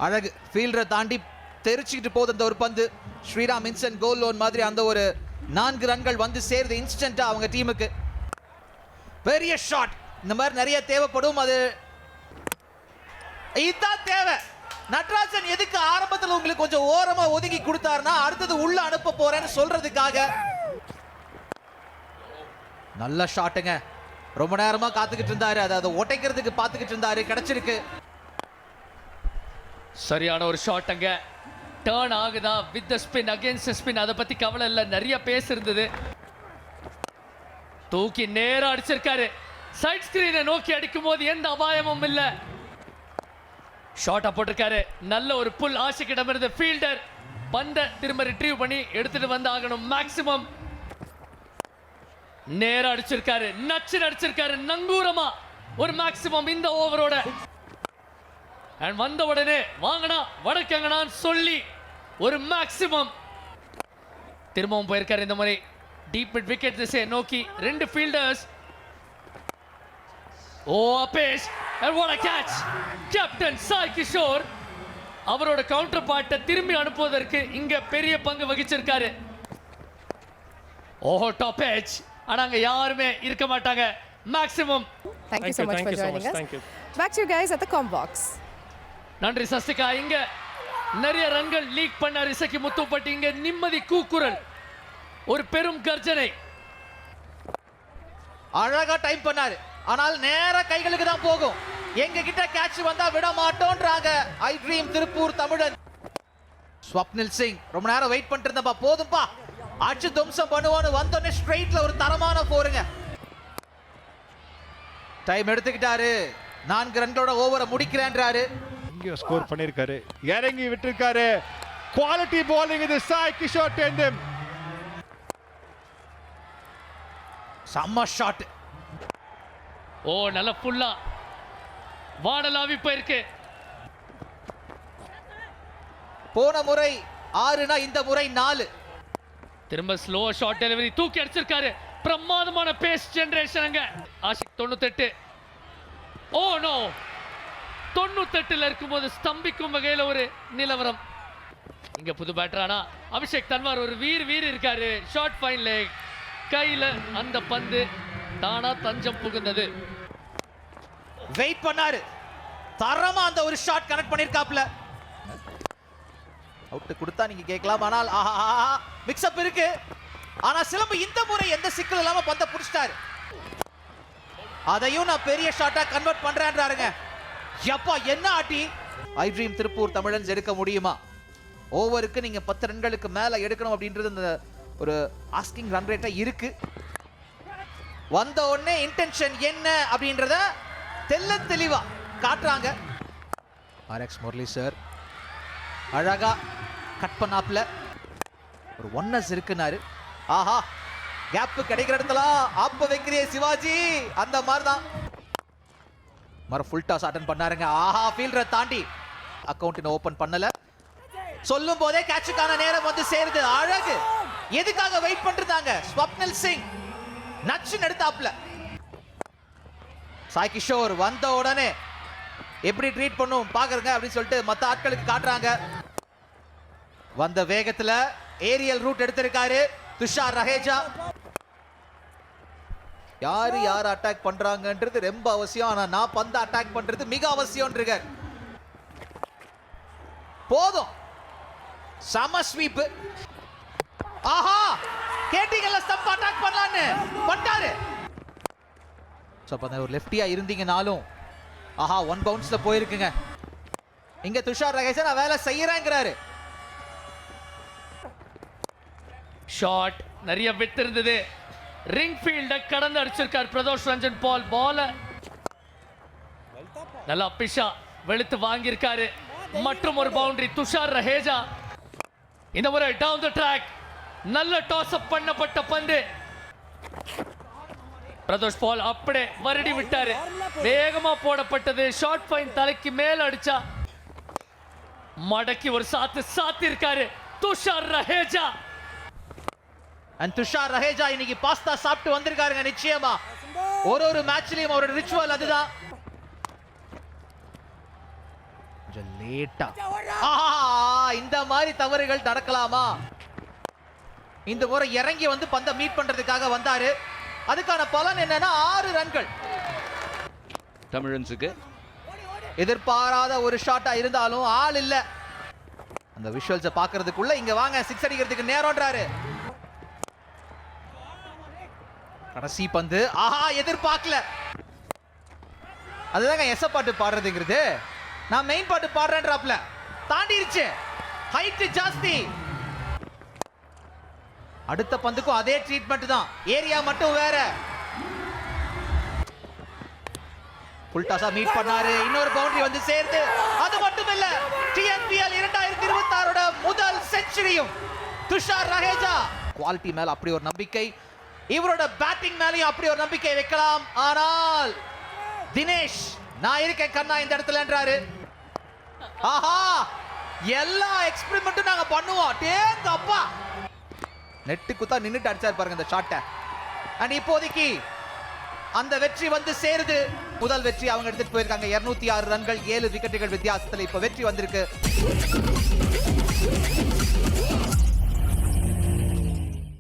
அழகு ஃபீல்டரை தாண்டி தெரிச்சுக்கிட்டு போகுது அந்த ஒரு பந்து. ஸ்ரீராம் இன்ஸ்டன்ட் கோல் லோன் மாதிரி அந்த ஒரு 4 ரன்கள் வந்து சேருது இன்ஸ்டன்ட்டா அவங்க டீமுக்கு. பெரிய ஷாட் இந்த மாதிரி நிறைய தேவைப்படும். அது இதுதான் தேவை. நட்ராஜன் எதுக்கு ஆரம்பத்தில் உங்களுக்கு கொஞ்சம் ஓரமா ஒதுக்கி கொடுத்தாருன்னா அடுத்தது உள்ள அனுப்ப போறேன்னு சொல்றதுக்காக. நல்ல ஷாட்டுங்க. ரொம்ப நேரமா காத்துக்கிட்டு இருந்தாரு. அதை ஒட்டைக்கிறதுக்கு பார்த்துக்கிட்டு இருந்தாரு. கிடைச்சிருக்கு. சரியான ஒரு ஷாட். அங்க டர்ன் ஆகுதா with the spin against spin, அதை பத்தி கவலை இல்லை. நிறைய பேஸ் இருந்தது. தூக்கி நேரா அடிச்சிருக்காரு. சைட் ஸ்கிரீனை நோக்கி அடிக்கும் போது எந்த அபாயமும் இல்லை. ஷாட்டா போட்டிருக்காரு. நல்ல ஒரு புல் ஆஷிக்கிடம் இருந்து ஃபீல்டர் பந்தை திரும்ப ரிட்ரீவ் பண்ணி எடுத்துட்டு வந்து ஆகணும். மேக்ஸிமம் நேரா அடிச்சிருக்காரு. நச்சு அடிச்சிருக்காரு நங்கூரமா ஒரு மேக்ஸிமம் இந்த ஓவரோட. அண்ட் வந்த உடனே வாங்கனா வடக்கங்கனான்னு சொல்லி ஒரு மேக்ஸிமம் திரும்பவும் போயிருக்காரு. இந்த மாதிரி டீப் மிட் விக்கெட் திசையை நோக்கி 2 ஃபீல்டர்ஸ். ஓ அபேஷ், and what a catch! Captain Sai Kishore அவரோட கவுண்டர் பார்ட்டை திரும்பி அனுப்புவதற்கு இங்க பெரிய பங்கு வகிச்சிருக்காரு. ஓஹோ டாப் எட்ஜ். ஆனா அங்க யாருமே இருக்க மாட்டாங்க. Maximum. Thank you so much for joining us. Back to you guys at the com box. நன்றி சஸ்திகா. இங்க நிறைய ரன்கள் லீக் பண்ண ரிசக்கி முத்துப்பட்டி. இங்க நிம்மதி கூக்குரல், ஒரு பெரும் கர்ஜனை. அழகா டைம் பண்ணாரு. ஆனால் நேர கைகளுக்கு தான் போகும். எங்க கிட்ட கேட்ச் வந்தா விட மாட்டோன்றாங்க ஐ ட்ரீம் திருப்பூர் தமிழன். ஸ்வப்னில் சிங் ரொம்ப நேரம் வெயிட் பண்ணிட்டு இருந்தப்பா, போதும்பா அடிச்சு தும்சம் பண்ணுவான்னு வந்தோடனே ஸ்ட்ரைட்ல ஒரு தரமான போருங்க. டைம் எடுத்துக்கிட்டாரு. 4 ரன்களோட ஓவரை முடிக்கிறேன்றாரு. இங்க ஸ்கோர் பண்ணிருக்காரு. இறங்கி விட்டுருக்காரு. குவாலிட்டி bowling இது சாய் கிஷோர் டெண்டும். செம்ம ஷாட். ஓ நல்ல புல்லா வாடலாவி போயிருக்கு. போன முறை 6னா இந்த முறை 4. திரும்ப ஸ்லோ ஷாட் டெலிவரி தூக்கி அடிச்சிருக்காரு. பிரமாதமான பேஸ் ஜெனரேஷன். அங்க ஆஷிக் 98. ஓ நோ, 98ல இருக்கும்போது ஸ்தம்பிக்கும் வகையில் ஒரு நிலவரம். இங்க புது பேட்டரானா அபிஷேக் தன்வார் ஒரு வீர் இருக்காரு. ஷார்ட் ஃபைன் லெக் கையில அந்த பந்து தானா தஞ்சம் புகுந்தது. வெயிட் பண்ணாரு. தரமா அந்த ஒரு ஷாட் கனெக்ட் பண்ணிருக்காப்ல. அவுட் கொடுத்தா நீங்க கேட்கலாம். ஆனால் மிக்ஸ் அப் இருக்கு. ஆனா சிலம்பு இந்த முறை எந்த சிக்கல் இல்லாம பந்த புடிச்சிட்டாரு. அதையும் நான் பெரிய ஷாட்டா கன்வெர்ட் பண்றேன்றாருங்க. யப்பா என்ன ஆட்டி. ஐ ட்ரீம் திருப்பூர் தமிழன்ஸ் எடுக்க முடியுமா? ஓவருக்கு நீங்க 10 ரன்களுக்கு மேல எடுக்கணும் அப்படின்றது இந்த ஒரு ஆஸ்கிங் ரன் ரேட்டா இருக்கு. வந்த உடனே இன்டென்ஷன் என்ன அப்படின்றத தெல்ல தெளிவா காட்டுறாங்க. ஆர்எக்ஸ் முரளி சார் அழகா கட் பண்ணாப்ல ஒரு ஒன்னஸ் இருக்குனாரு. ஆஹா கேப் கிடைக்கிற இடத்துல ஆப்ப வைக்கிறிய சிவாஜி, அந்த மாதிரி தான் மர ஃபுல் டாஸ் அட்டன் பண்ணாருங்க. ஆஹா ஃபீல்டரை தாண்டி அக்கவுண்ட் ஓபன் பண்ணல. சொல்லும் போதே கேட்சுக்கான நேரம் வந்து சேருது. அழகு. எதுக்காக வெயிட் பண்ணிருந்தாங்க? ஸ்வப்னில் சிங் நச்சு எடுத்தாப்ல. சாய் கிஷோர் வந்த உடனே எப்படி ட்ரீட் பண்ணும் பாக்குறங்க அப்படின்னு சொல்லிட்டு மத்த ஆட்களுக்கு காட்டுறாங்க. வந்த வேகத்துல ஏரியல் ரூட் எடுத்திருக்காரு துஷார் ரஹேஜா. யார் அட்டாக் பண்றாங்கன்றது ரொம்ப அவசியம். ஆனா நான் பந்த அட்டாக் பண்றது மிக அவசியம். போதும். சம ஸ்வீப். ஆஹா கேட்டிங்கல்ல ஸ்டம்ப் அட்டாக் பண்ணலான்னு பண்ணிட்டாரு. சோ அப்ப ஒரு லெஃப்டியா இருந்தீங்கனாலும் ஆஹா 1 பவுன்ஸ்ல போயிருக்குங்க. இங்க துஷார் ரஹேஜா நான் வேலை செய்யறேங்கிறாரு. ஷாட் நிறைய வித் இருந்தது. ரிங் ஃபீல்ட கடந்து அடிச்சிருக்கார் பிரதோஷ் ரஞ்சன் பால். பால நல்லா பிஷா வெளுத்து வாங்கியிருக்காரு. மற்றும் ஒரு பவுண்டரி துஷார் ரஹேஜா. இந்த முறை டவுன் தி ட்ராக் நல்ல டாஸ் அப் பண்ணப்பட்ட பந்து. பிரதோஷ் பால் அப்படியே வருடி விட்டாரு. வேகமா போடப்பட்டது. ஷார்ட் ஃபைன் தலைக்கு மேல அடிச்சா மடக்கி ஒரு சாத்து இருக்காரு துஷார் ரஹேஜா. அண்ட் துஷார் ரஹேஜா இன்னைக்கு பாஸ்தா சாப்பிட்டு வந்திருக்காருங்க. நிச்சயமா ஒரு மேட்ச்லயும் அவரோட ரிச்சுவல் அதுதான். கொஞ்சம் லேட்டா இந்த மாதிரி தவறுகள் நடக்கலாமா? இந்த முறை இறங்கி வந்து பந்தை மீட் பண்றதுக்காக வந்தாரு. அதுக்கான பலன் என்னன்னா 6 ரன்கள். தமிழன்ஸுக்கு எதிர்பாராத ஒரு ஷாட்டா இருந்தாலும் ஆள் இல்ல. அந்த விஷுவல்ஸை பார்க்கிறதுக்குள்ள இங்க வாங்க 6 அடிக்கிறதுக்கு நேரம்ன்றாரு. கடைசி பந்து எதிர்பார்க்கல. அதுதாங்க எச பாட்டு பாடுறதுங்கிறது. நான் மெயின் பாட்டு பாடுறேன்றாப்ல தாண்டிருச்சு. ஹைட் ஜாஸ்தி. அடுத்த பந்துக்கும் அதே ட்ரீட்மெண்ட் தான், ஏரியா மட்டும் வேற. ஃபுல் டாஸா மீட் பண்ணாரு. இன்னொரு பவுண்டரி வந்து சேர்ந்து. அது மட்டும் இல்ல, டிஎன்பிஎல் 2026 முதல் செஞ்சுரியும் துஷார் ரஹேஜா. குவாலிட்டி மேல அப்படி ஒரு நம்பிக்கை, இவரோட பேட்டிங் மேலயும் அப்படி ஒரு நம்பிக்கை வைக்கலாம். ஆனால் தினேஷ் நான் இருக்கேன் கண்ணா இந்த இடத்துல என்றாரு. ஆஹா, எல்லா எக்ஸ்பெரிமெண்ட்டும் நாங்க பண்ணுவோம். டேங்க அப்பா, நெட்டு குத்தா நின்னுட்டு அடிச்சாரு பாருங்க இந்த ஷாட்டை. அண்ட் இப்போதைக்கு அந்த வெற்றி வந்து சேருது. முதல் வெற்றி அவங்க எடுத்துட்டு போயிருக்காங்க. 206 ரன்கள் 7 விக்கெட்டுகள் வித்தியாசத்துல இப்ப வெற்றி வந்திருக்கு.